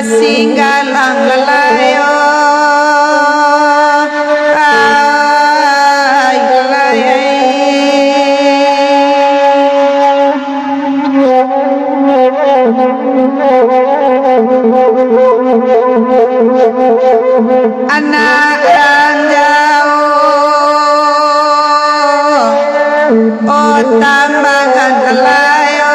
singgalang lalayo ay layay anak ranjau oh tambangan lalayo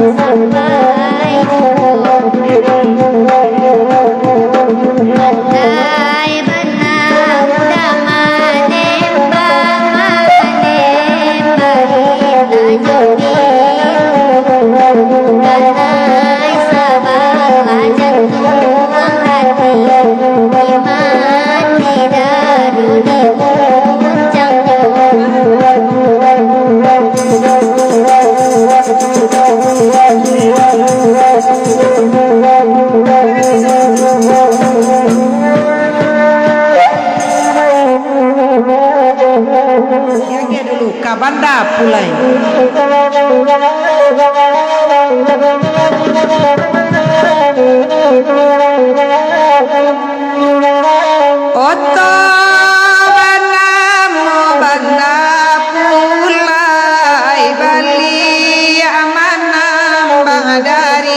Isan Kabanda pulai Oto banamo banda pulai Bali amanam bangdari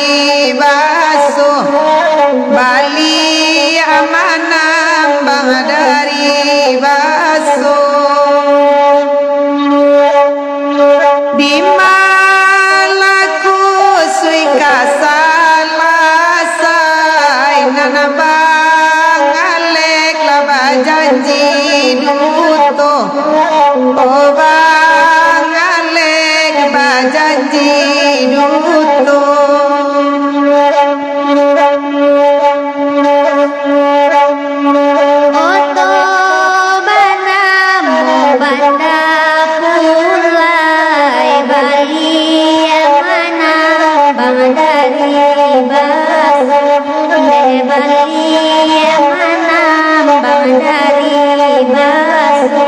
Obang alek bajanji dutung Oto bana mo banda pulai Bali yang mana bang dari basu Bali yang mana bang dari basu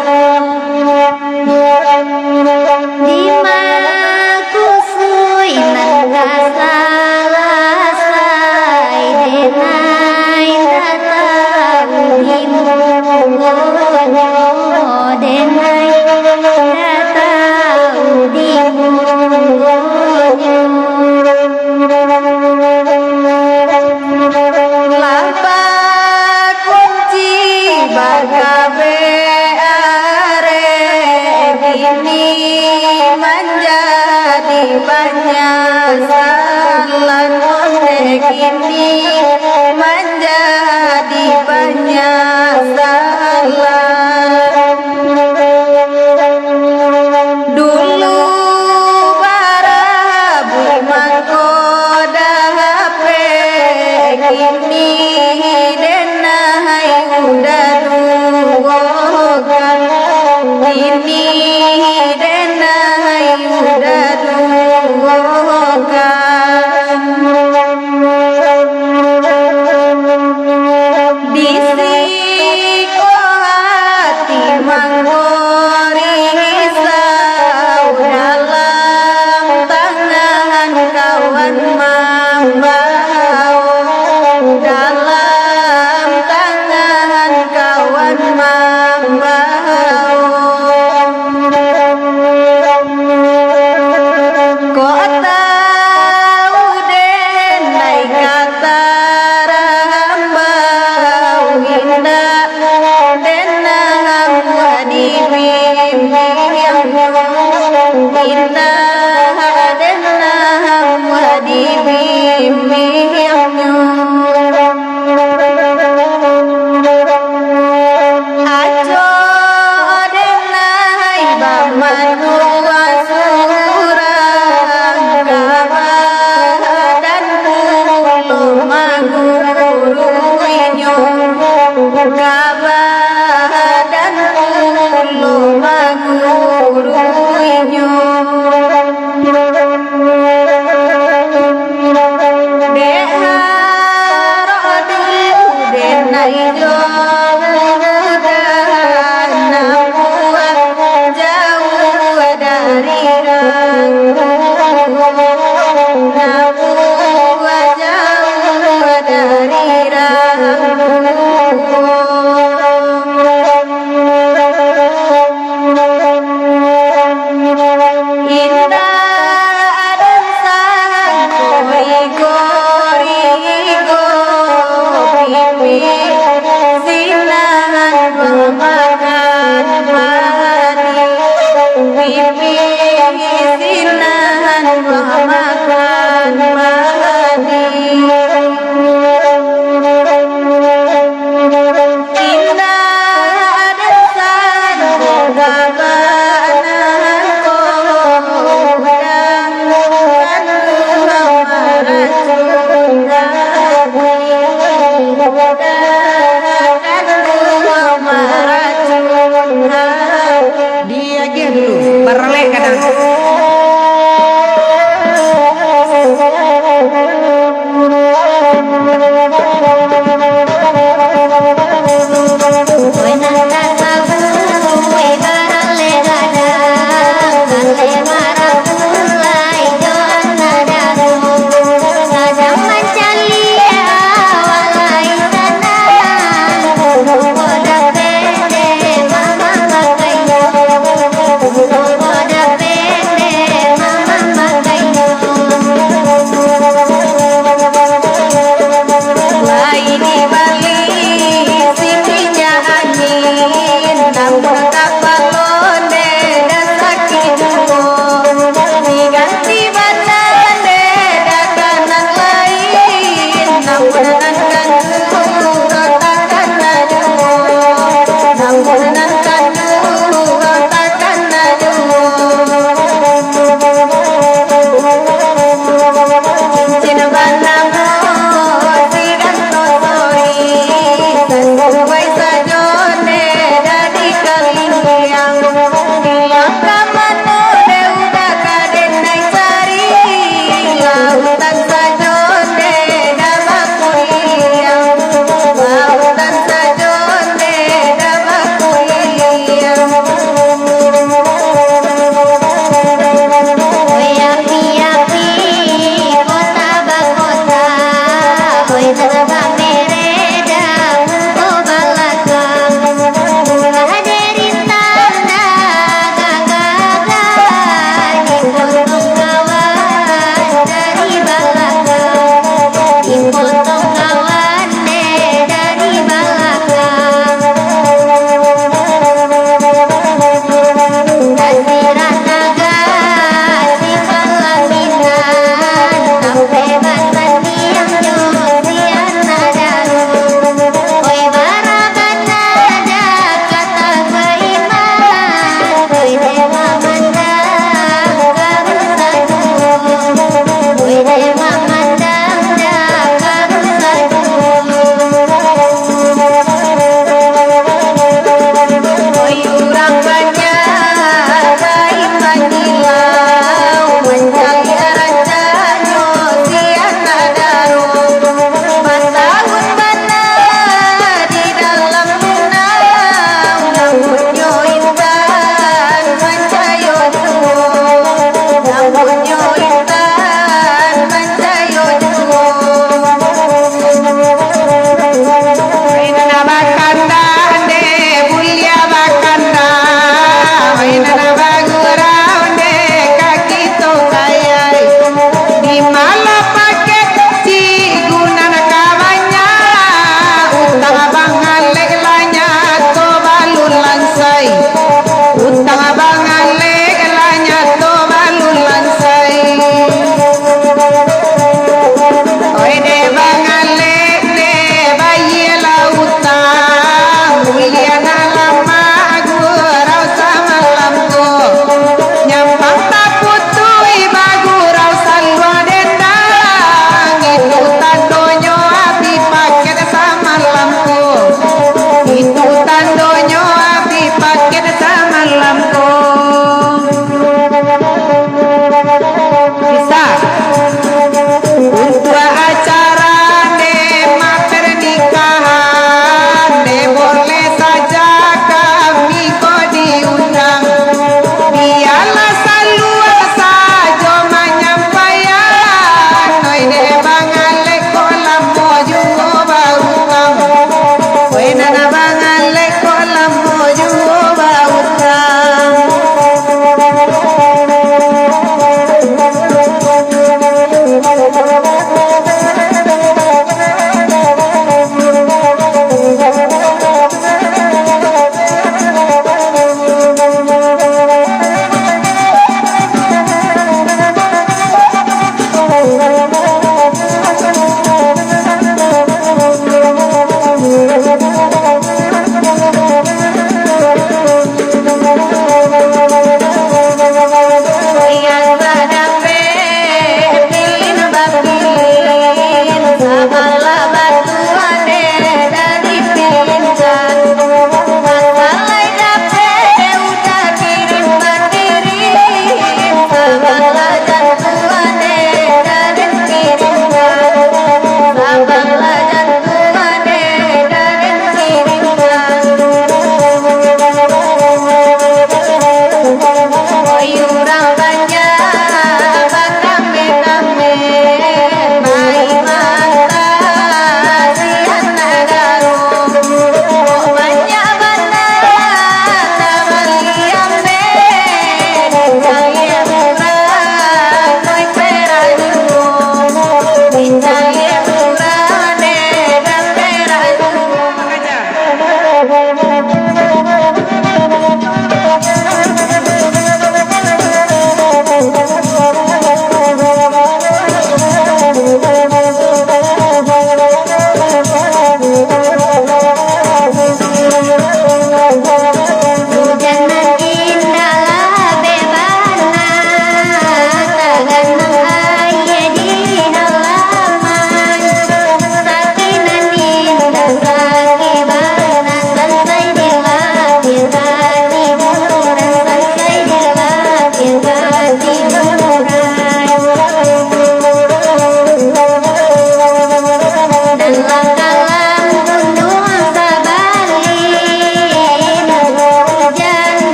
di makusui nangkasalasai denai tatau di mungonyo denai tatau di mungonyo lapa kunci bagabe are kini menjadi banyak salan kini menjadi banyak salan dulu para mangkoda hape kini denai udah duwokan kini denai udah duwokan disiko hati manggorisau dalam tangan kawan mambau dalam tangan kawan mambau kota uden naik kata rambau indah denang wadi bimbiang indah denang wadi bimbiang aco denai baman surang kabadan pulo maguru inyong kabadan pulo maguru inyong deharo dulu denai jodan nabuah jauh dari rangku nabuah jauh dari rangku indah dan sang gori-gorigo pipi silangan pemakan hati pipi silangan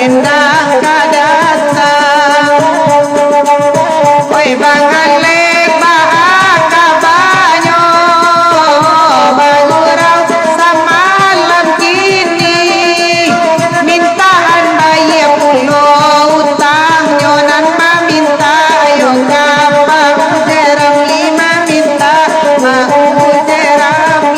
dendang kadasang oi bangalek bahaka banyo bagurau samalam kini mintaan bayi pulo utang nyonan maminta yo kapang jeram lima minta mau jeram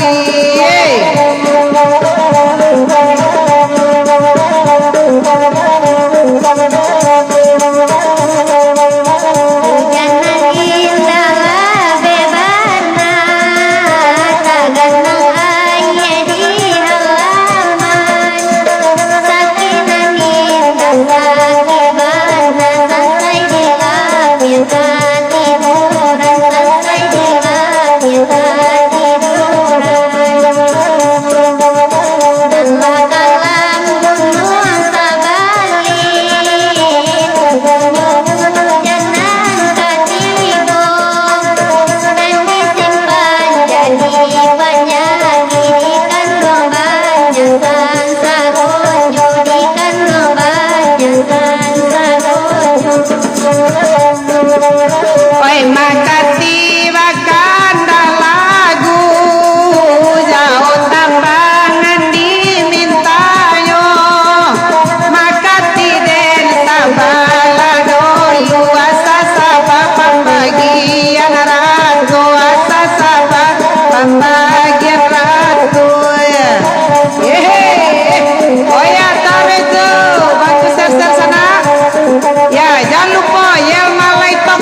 oi makati wakanda lagu jauh tambangan dimintayo makati den sabalago luasa sapa pembagian ratu asa sapa pembagian ratu oh ya tahu itu bantu share sana ya jangan lupa Yelma Laytok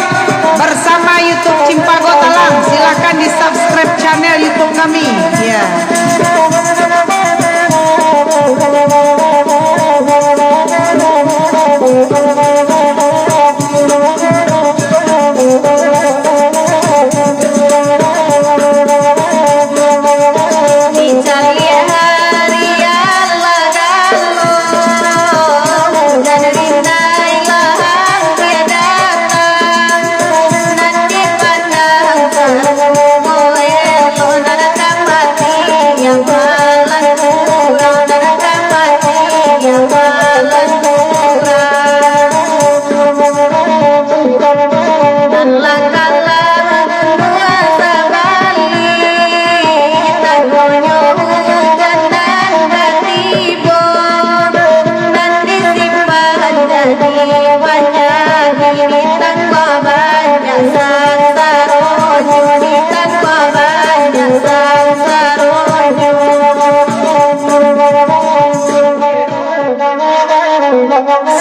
bersama YouTube Cimpago Talang, silakan di subscribe channel YouTube kami ya.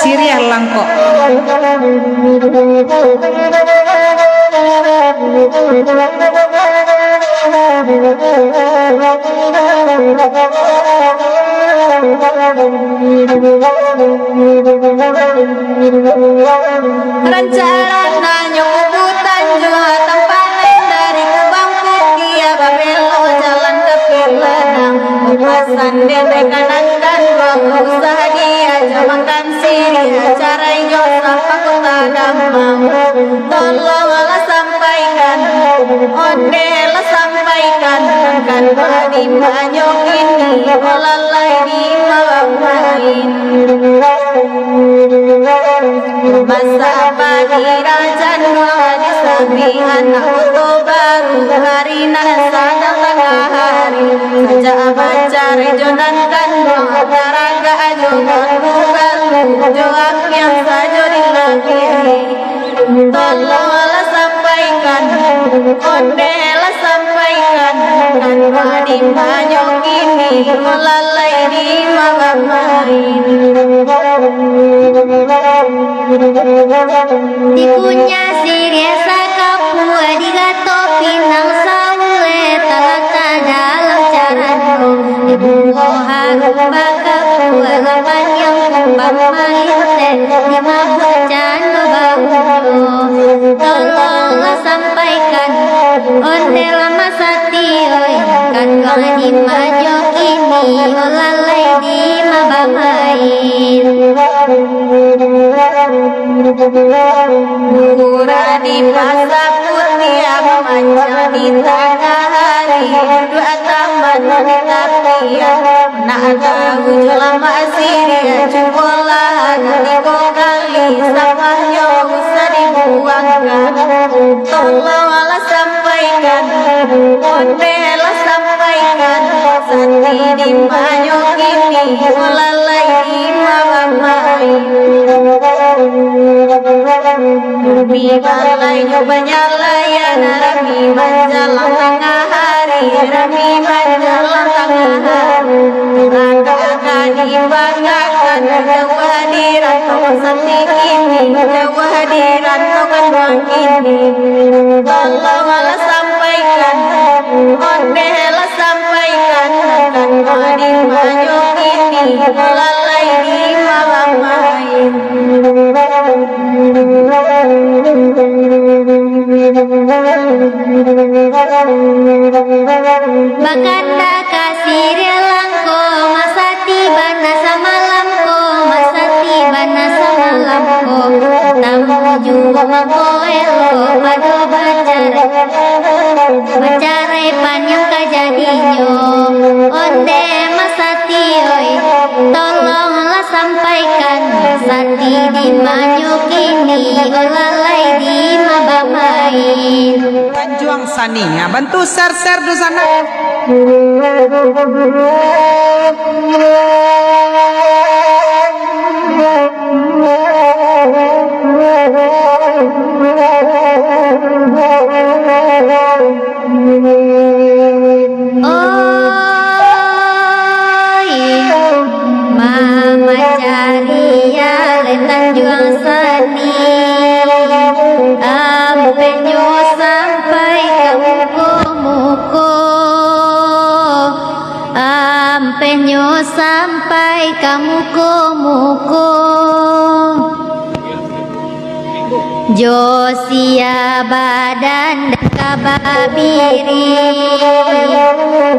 Siriah langkok Rencana nyubutan jua tempanan dari Kubang Putih Babelo jalan ke Pilanang Bepasan dede kanan dan usaha dia jamakan siri acara ijo sampai kota Damang tolonglah sampaikan ondelah sampaikan kan di Manyok ini olalai di Mawapain masa pagi raja di sabi anak foto baru hari nasa tengah hari saja baca rejonan kan olahraga ajonan bukan joak yang saja dilakiri tolonglah sampaikan ondelah sampaikan kan di Manyok ini olalai di Mawapain Dikunya siriasa kapua digato pinang saule talata dalam caranku dibuho harum baka kua ngapan yang kumbang malinte di mabuk cando banguyo tolonglah sampaikan onde lama satioy kan kau di Manyok ini olalai di Mabapain Murah di pasar putih manja di tengah hari dua taman wanita pria nak tahu lama siria cubolah di banyo kini lalai di mamai Rami balai nyobanya layan Rami menjalang tengah hari Rami menjalang tengah hari Banggakan dibanggakan jauh hadiran Tuhan sati kini jauh hadiran Tuhan bang kini tolonglah sampaikan ondehlah sampaikan akan di banyo kini lalai di mamai Bakanda kasih relangko masa tiba nasa malamko masa tiba nasa malamko tamu juga mako elo pado bacarai panjang kajadinyo onde masa tioi tolonglah sampaikan sati di banyo kini olalai di mabamain Tanjuang Sani ya, bantu share di sana. Mama cari ya Tanjuang Sani ampenyo sampai ke muko ampenyo sampai ke muko Josia badan kababiri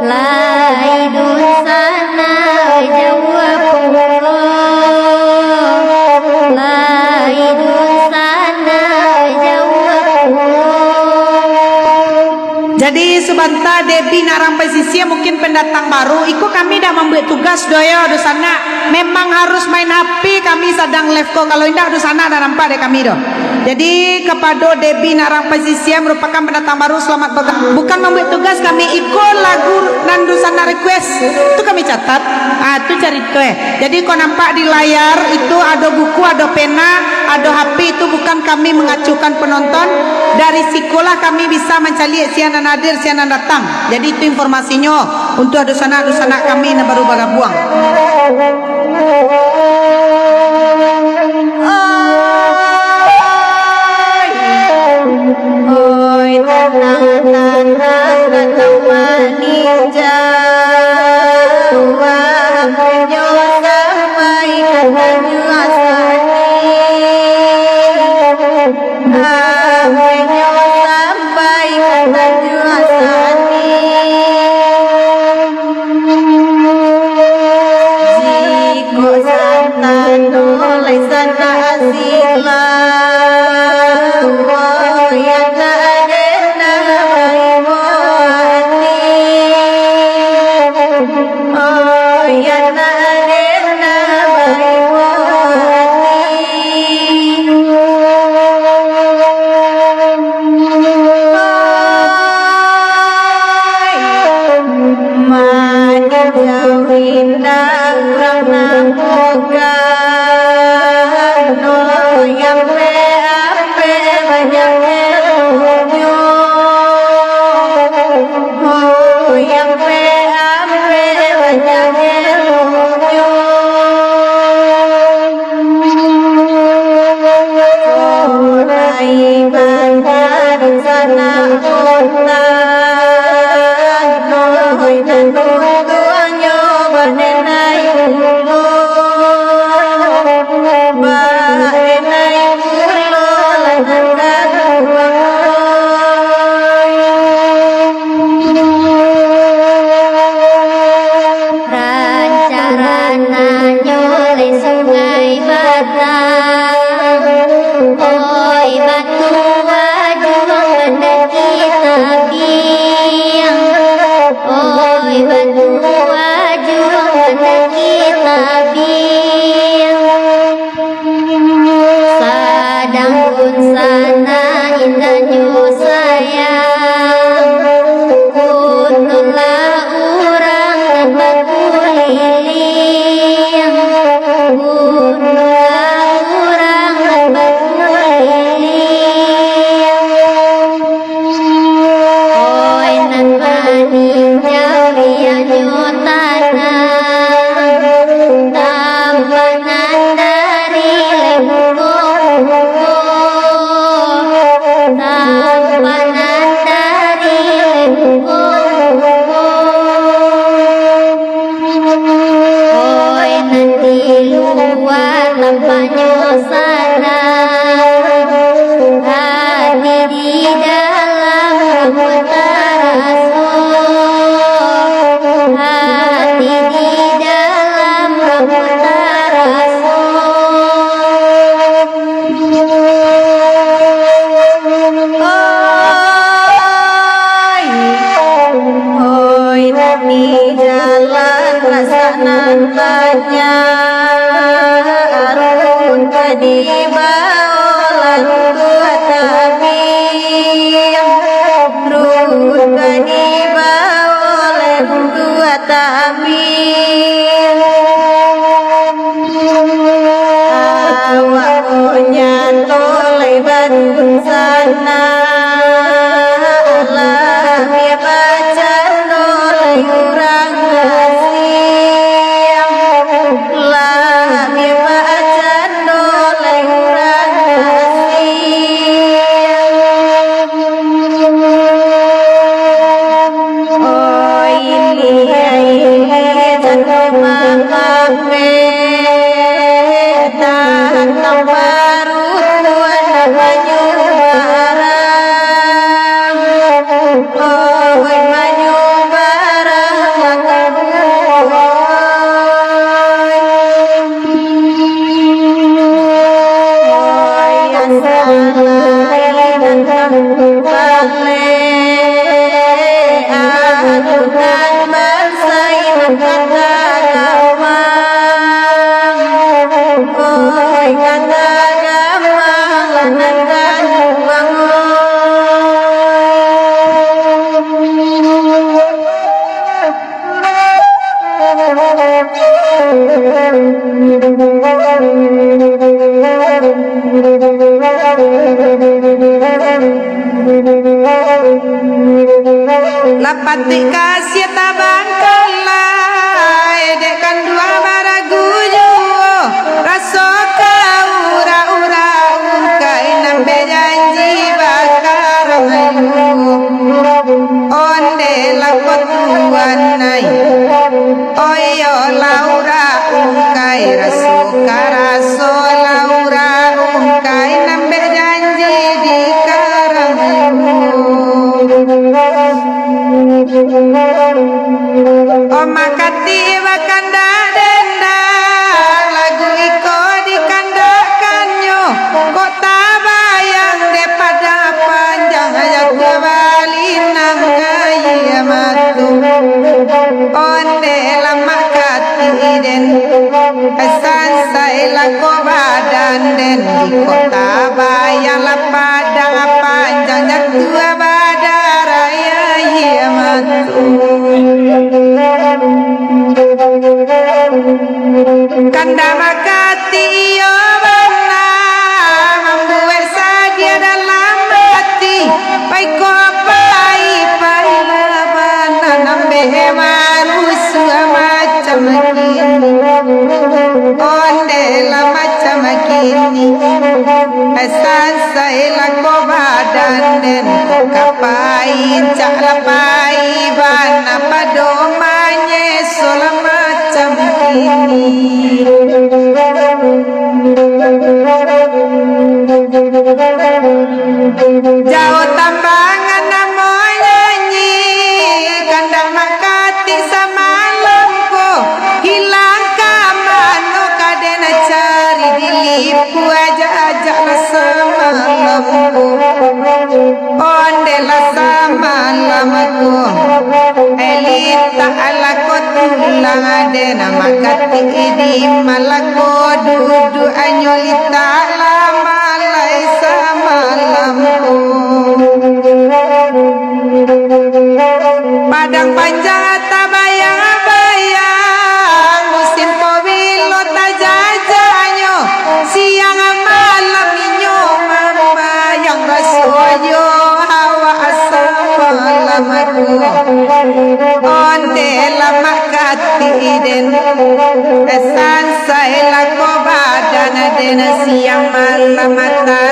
lai dusana jawa pulo lai dusana jawa pulo. Jadi sebentar Debbie nak rampai sisi mungkin pendatang baru. Iko kami dah membuat tugas doyo di sana. Memang harus main HP kami sedang live kok. Kalau indah di sana ada nampak deh kami doh. Jadi kepada Debbie nak rampai sisi merupakan pendatang baru selamat bergabung. Bukan membuat tugas kami iko lagu nandu sana request itu kami catat. Itu cari tuh Jadi kau nampak di layar itu ada buku, ada pena, ada HP itu bukan kami mengacukan penonton. Dari sekolah kami bisa mencari sianan hadir, sianan datang. Jadi itu informasinya untuk adusana kami yang baru bergabung. Oi tanah temani Jawa penyo sampai Tanjuang Sani penyo sampai Tanjuang Sani jiko santan oleh sana asila Indah kurang nangkoga di baolan tua tabir Rut di baolan tua tabir Awak nyanto lebat sana Allah ya baca nolai urang ngasih lah ya baca nolai urang ngasih oh ini jangan mangkape tentang baru tuan maju barang oh maju barang Lapati kasih tabang kelai dekan dua baraguju raso ura ura ukai nambe janji bakar onde lakot tuanai oyo laura ukai raso karaso laura ukai nambe janji di oh makati wakanda dendang lagu iko dikandakannya kota bayang daripada panjang ajak kembali nang gaya matu onde lama kati den kesan saya badan den di kota bayang lapada panjang ajak tua badaraya ya matu kanda makati yo bana membuat sadia dalam hati pai ko pai pai labana nambe marus macam kini onde la macam kini asan saya ko badan den kapai cak lapai bana padomanye solama ini jauh tambangan namo nyanyi kandang makati sama lempo hilang kamano kadena cari dilipu aja sama lempo onde la sama lamaku elita ala kotulang adena makati di malako dudu anyolita lama lai sama lampu padang panjang tabayang bayang musim pawilo tajajanyo siang malam inyo mambayang rasoyo hawa asama lamaku onde lama katiden esan saya ko badan den siang malam mata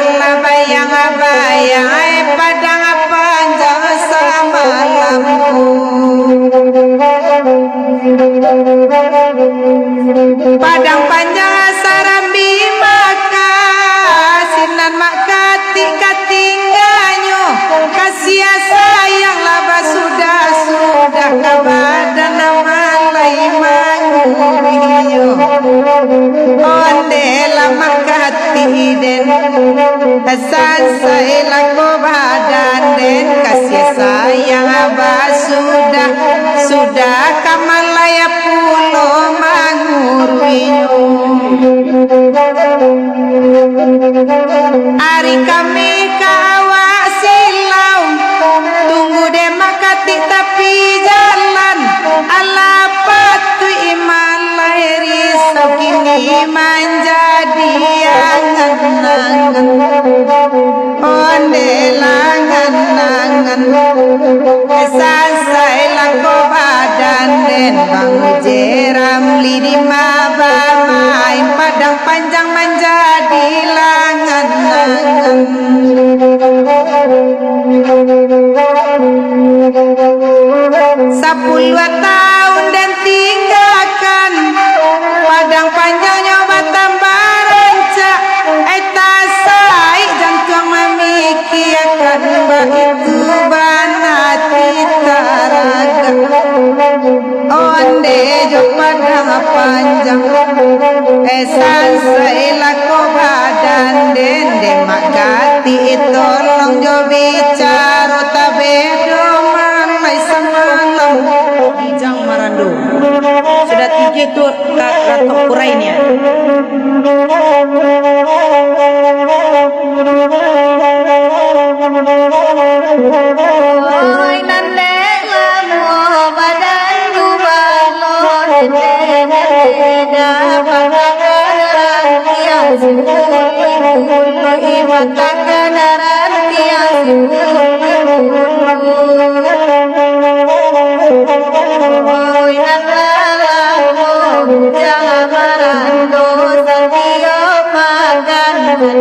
bayang bayang padang panjang sama lampu padang panjang sarambi maka sinan makati katingganyo kasih sayang laba sudah kabadan malai manguyo onde lama katiden asan saya ko badan den kasih sayang aba sudah kamalaya pulo manguruyo Raden Bang Jeram Lidi main padang panjang menjadi langan. Sepuluh tahun dan tinggalkan padang panjang nyoba tambah rancak. Eta sai jantung memikirkan begitu banati taraga. Onde jo padang panjang esan seilah ko badan dende magati tolong jo bicara tabedo malai semalam Kijang Marandu. Sudah 3 tuh katok kurainya. Ôi nan đế la mùa và đan du ba lô đê đa ba ga ra tia su ôi và ta ga ra tia su ôi nan la mô ja marando satio magan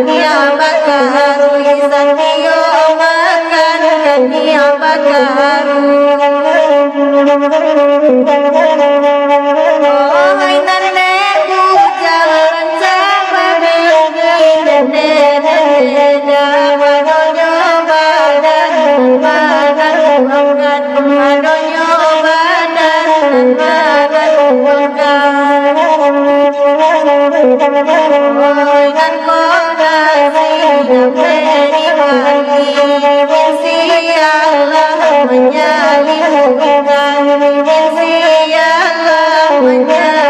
tia bakaru satio magan tia bakaru ôi nan đế bu jalan sabade de da ba do nyo ba dan ba dan wangan ba do nyo ba dan ba dan wangan ôi nan ko da si da me ni bagi si Allah menyali hubungan si Allah menyali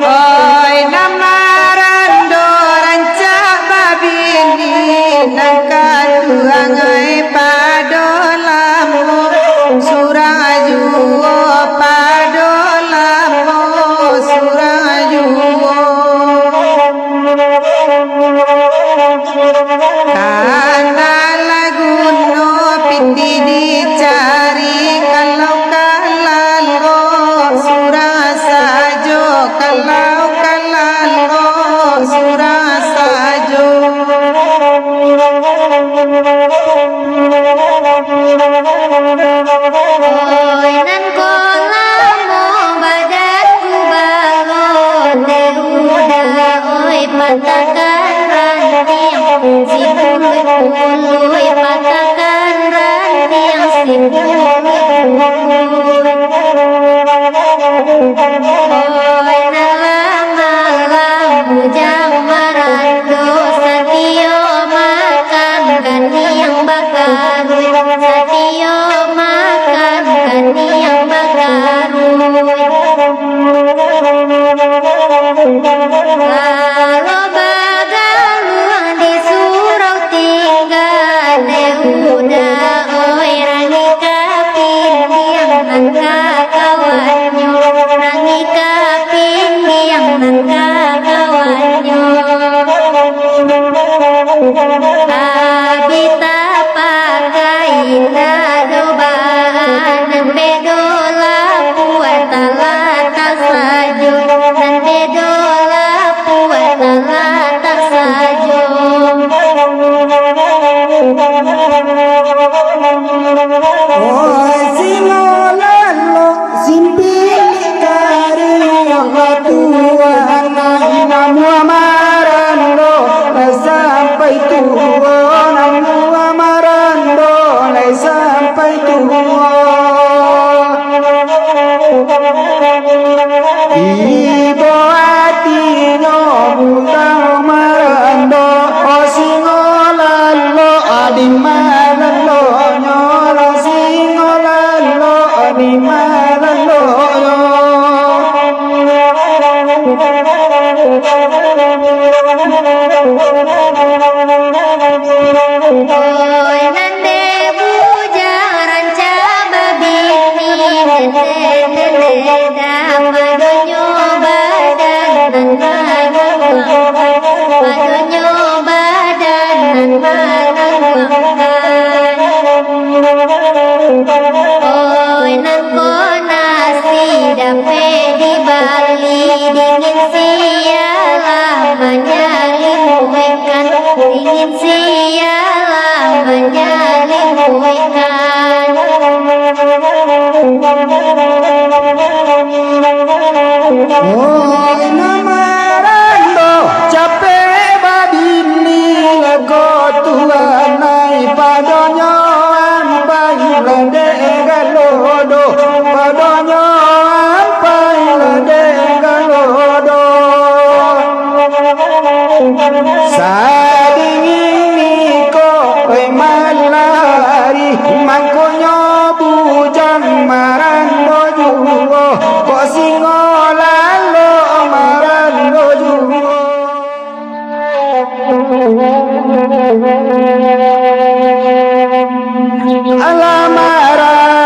Oi namarando rancak babini nangka tuangai padolamu surang ajuo padolamu surang ajuo karena lagu no piti dicari kalau kalalo surang sajo kalau kalalo surang sajo Ôi nan ko lamo badatku balon deruda oi patakan ranting si oi patakan ranting si oi nalama bujang marando satio makan kan yang bakar satio makan kan yang bakar Abita pakai dadobaan bedola puatala tasaju dan bedola puatala tasaju. Oh sinolalo simpili Tuhan namu amarando sampai Tuhan namu amarando sampai Tuhan ibo atino butang marando osingolalo adimalalo nyolo singolalo adimalalo Oi nande bujang ranca babini dede madonyo badan madonyo badan oi nangko nasi dape di Bali dingin sialah menyalin ikan dingin sialah menyalin ikan. oh namarando capek badini lago Tuhan nai padonyo ampai lende galodo padonyo ampai lende galodo sadingini ko malari mangkonyo bujang marando juwo kok singolalo marando juwo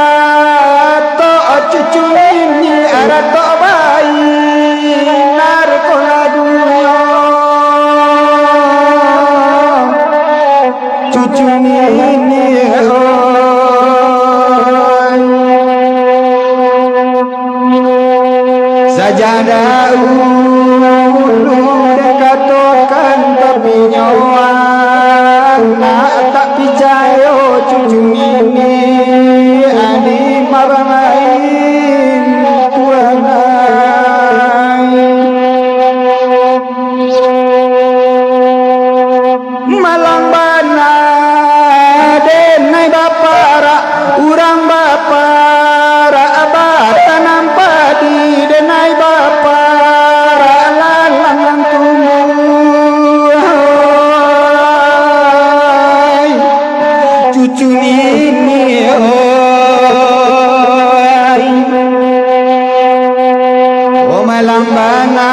alamarato cucu ini arato bayi narko laduyo cucu ini sajadah ulu dekatokan tapi nyawa nak tak percaya cucu ini adi maramain malang bana denai bapara urang bapara abata nampadi denai bapara lalang tumuh cucu ini oh malang bana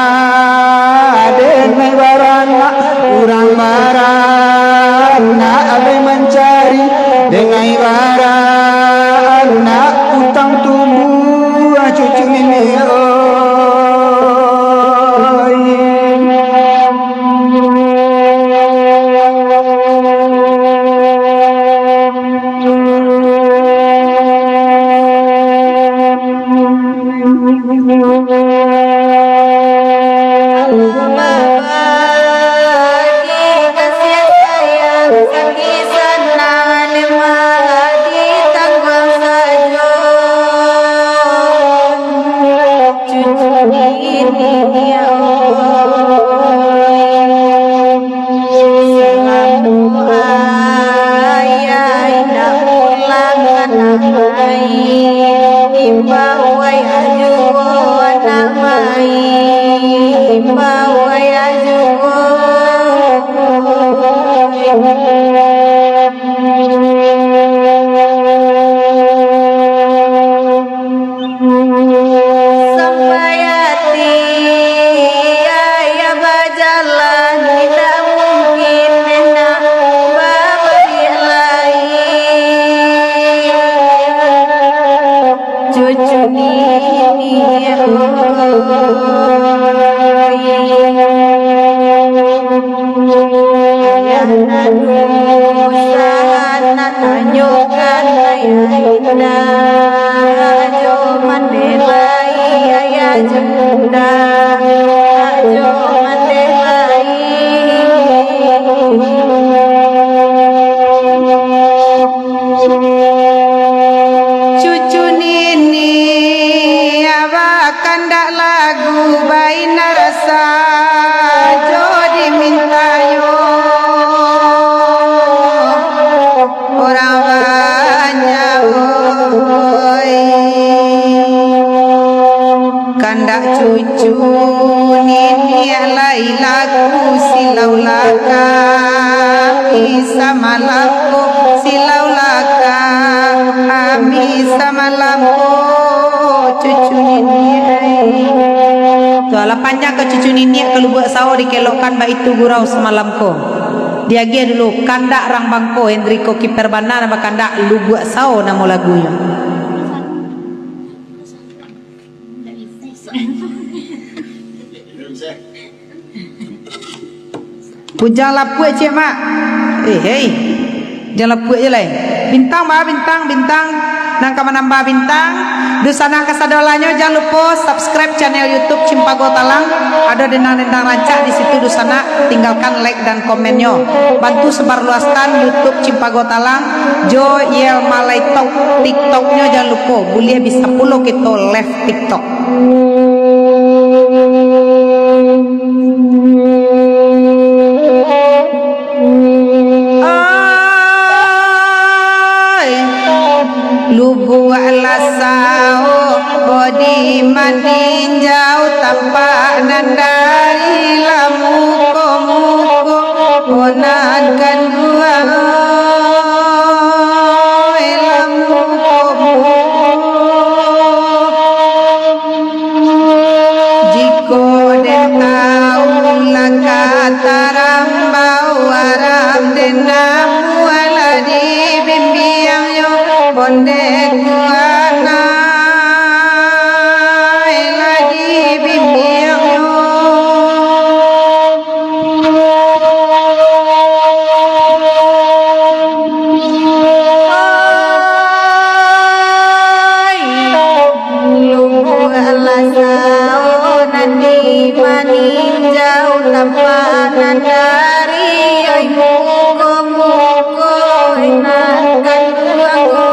denai barana urang barana sana tanyokan ayanda ajo mandelai ayah jenda ajo mandelai cucu nini abah kandak lagu baina rasa jodi minta yo orang banyak oi kandak cucu nini lailaku silau laka sama laku silau laka sama laku cucu nini tuala panjang ke cucu nini kalau buat sawo dikelokkan ba itu gurau semalam ko dia dia dulu kandak rang bangko Hendriko kiper bana nama kandak lu buat sawo nama lagunya pujang lapue cik mak hei jangan lapue je lain bintang bah bintang nang kama nambah bintang dusana kasadolanyo jangan lupa subscribe channel YouTube Cimpago Talang ada dendang-dendang rancak di situ dusana tinggalkan like dan komennya bantu sebarluaskan YouTube Cimpago Talang Jo Yel Malay Tok TikToknya jangan lupa boleh bisa follow kita live TikTok lubu alasao bodi mandinjau tanpa nandari lamuko muko onankan gua lamuko muko jiko den tau lakataram bau aram den namu aladi bimbiang yo bonde kuana lagi bimbiang yo lubu alasao nandi maninjau tanpa nandari ay muko muko inakan tuago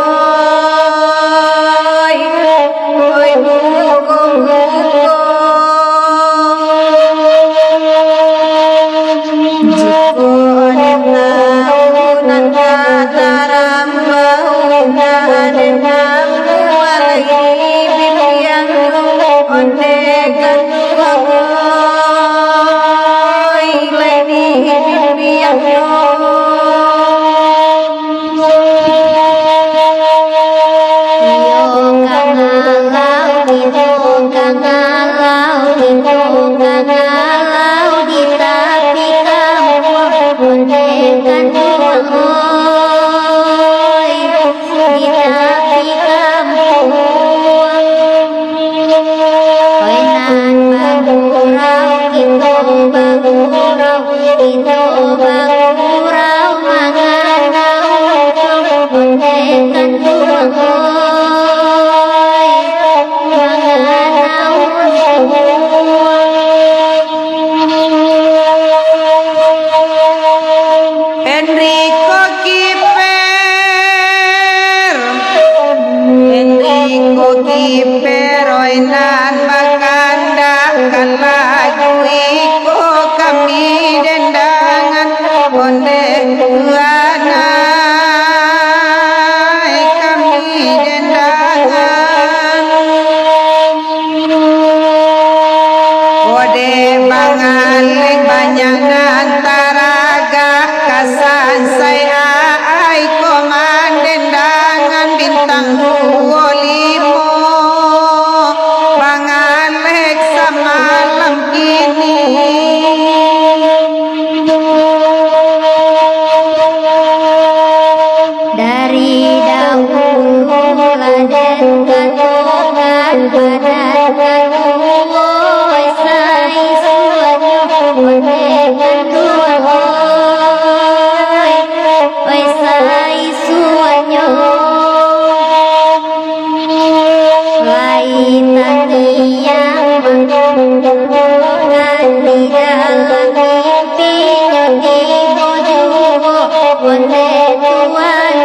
onde tuan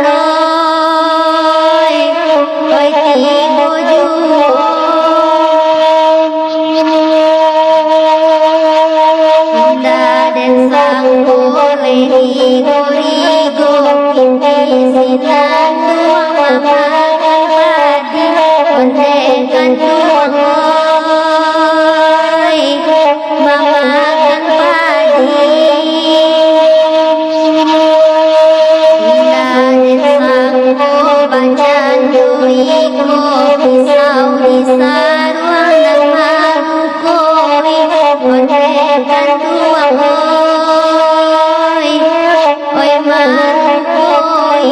oi ti boju dan sang bolehi gorigo kinti sinan tuang mama padi onde kan tuang oi mama kan padi dan sang bacan duiko pisau di saruang dan marukoi onde kan tuang oi marukoi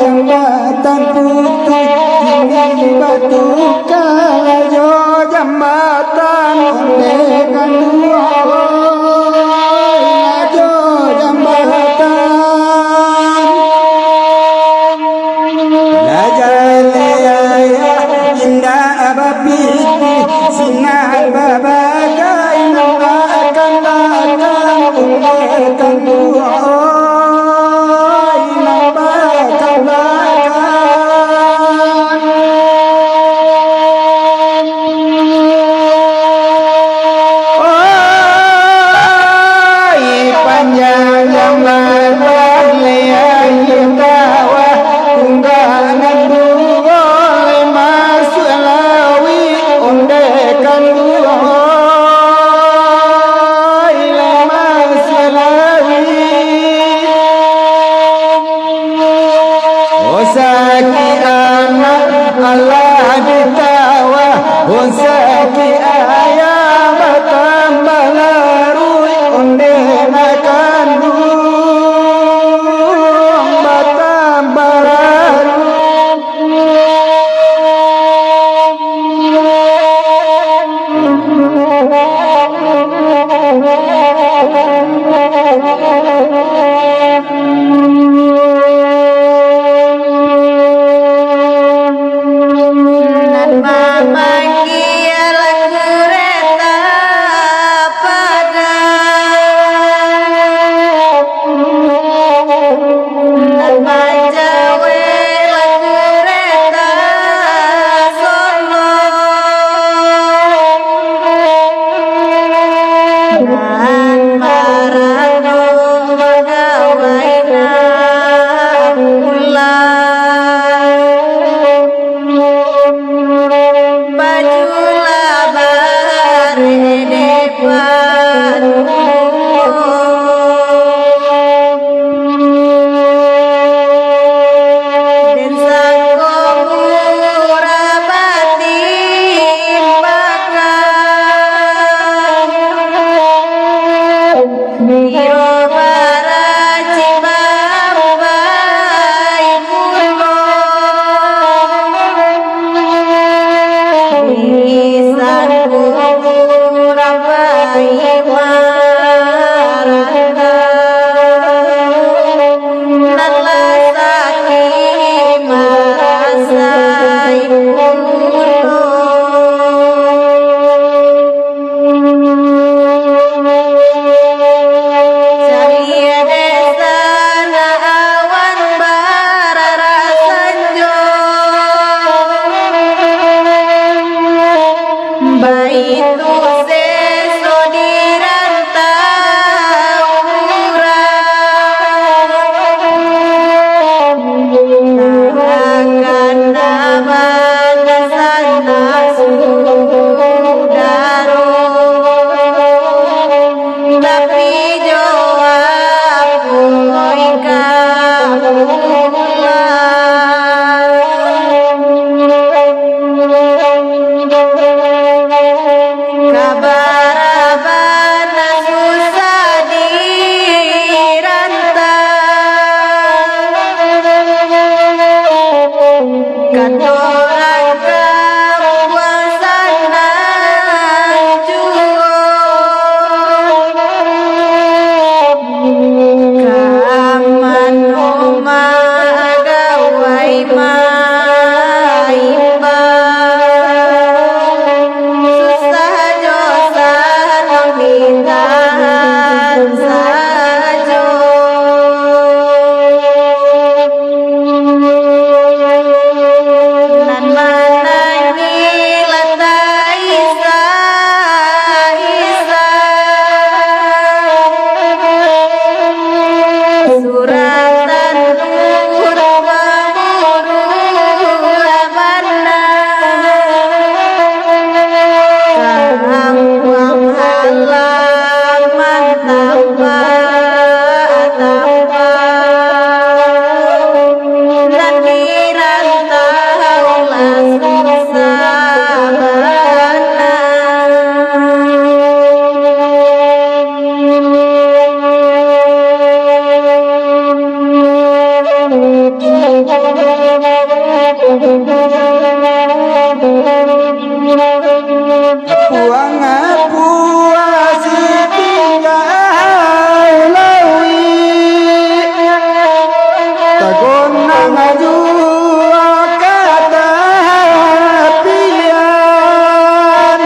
Jambatan putih ini batu kayo jambatan ondekan dua ayo jambatan lajalaya indah abapiti sinar babagai akan datang ondekan dua Saki anak Allah ditawa Saki ayam tambah larui onde makan batambah Puang puasi tinggal lawi Tagon ngaju kata pilihan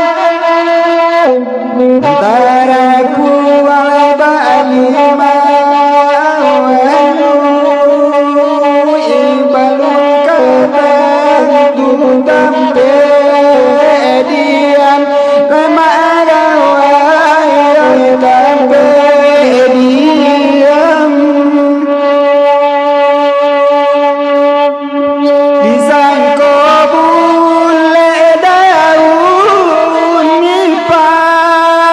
Antara kual bali mau Ibalu kata dudam pedian Lama gawai dudam pedian Disangko bule daun nipai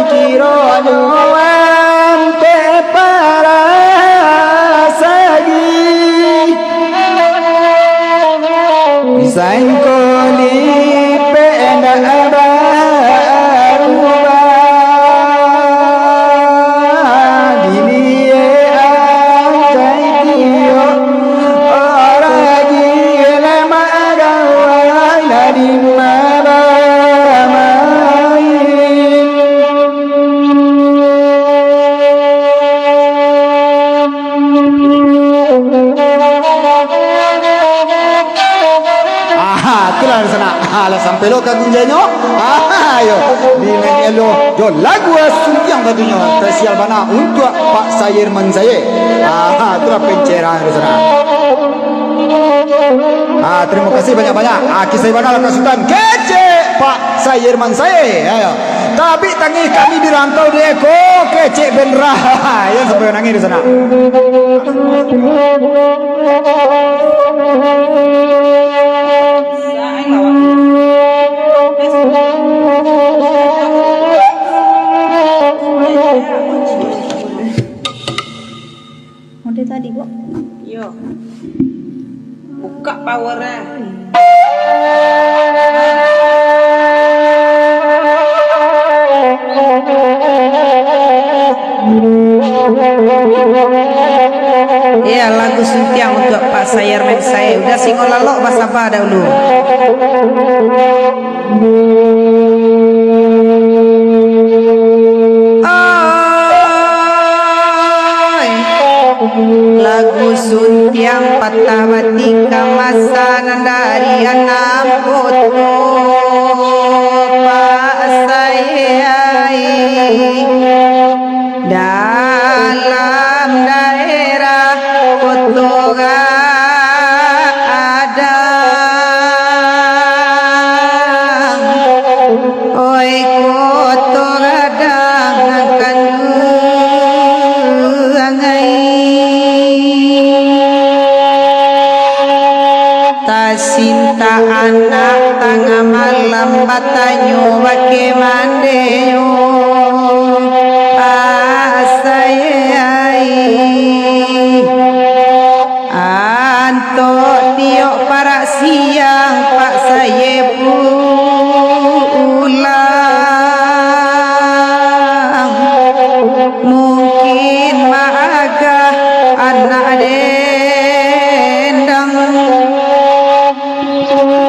Kiro nyoan te para sagi Disangko lipe nada itulah sana. Ala sampai lo kagunjanya. Ayo. Di menelo jo lagu suntiang katanya. Spesial bana untuk Pak Sayirman saya. Itulah pencerahan di sana. Terima kasih banyak-banyak. Kisah bana kasutan kece Pak Sayirman saya. Ayo. Tapi tangi kami di rantau di Eko kece benrah. Yang sampai nangis di sana. Mode tadi kok. Yo. Buka powernya. Iya, lagu suntiang untuk Pak Sayirman saya. Udah singo lalok bahasa apa dahulu. Lagu suntiang patah batika masa dari anak putu Pak Sayai dalam daerah Kotoga ada oi Kotoga akan Sinta anak tengah malam batanyo wake mandeyo asayai anto tiok para siang Pak saya pulang mungkin maga anak dendang Tuhan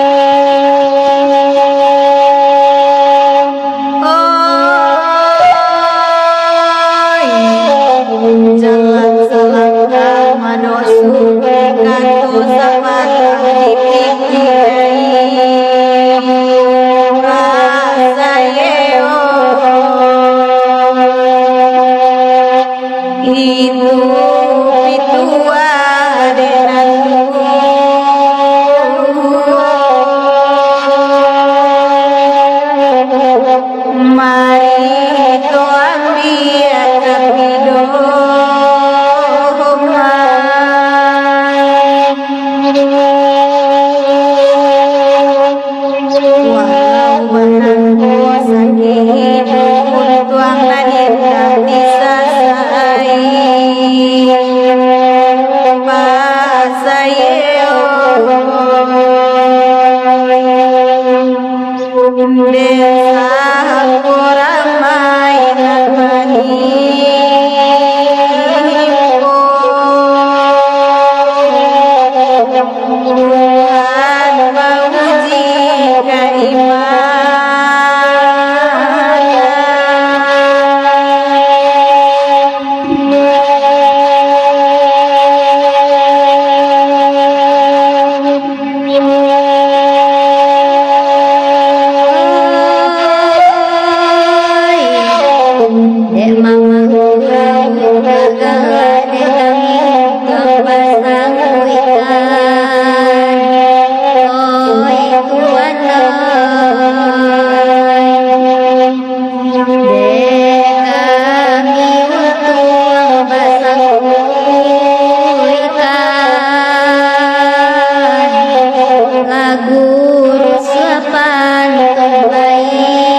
guru suapan terbaik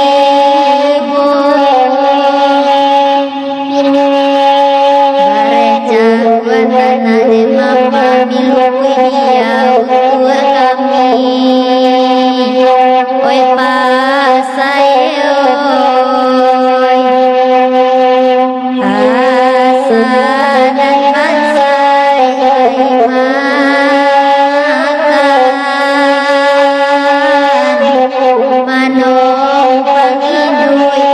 bareca buatan de mama milu dia utua kami oi pasayo asa dan mansai makan manong pangidui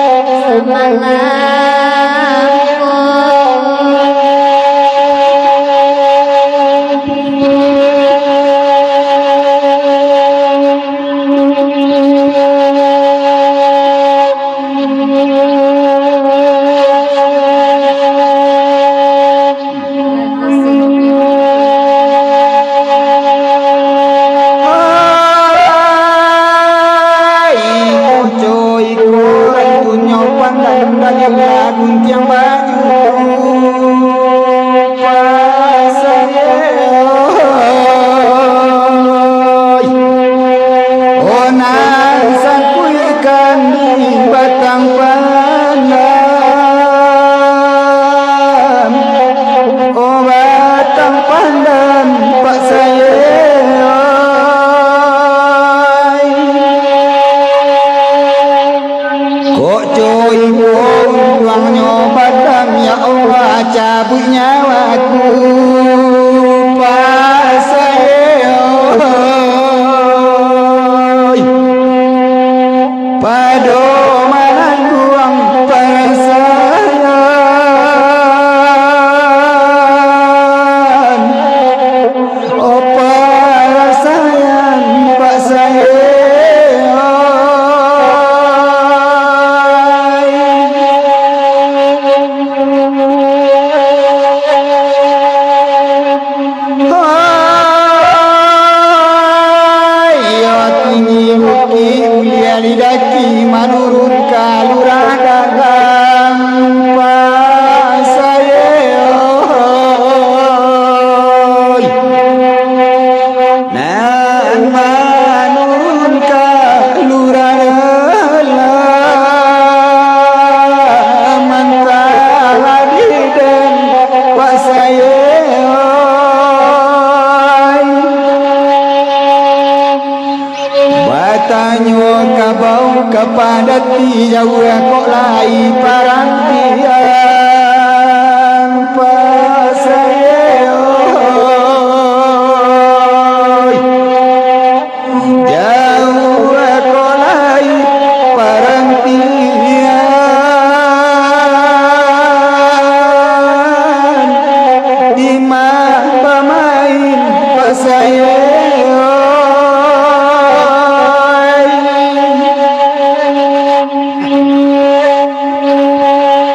cabut nyawaku pasayo pado manangguang perasaan oh perasaan pak saya daki manurun kalurah dagang pasayo nan manurun kalurah dagang mantala diden pasayo batanyo kabau kepada ti jauh kok lai parang dia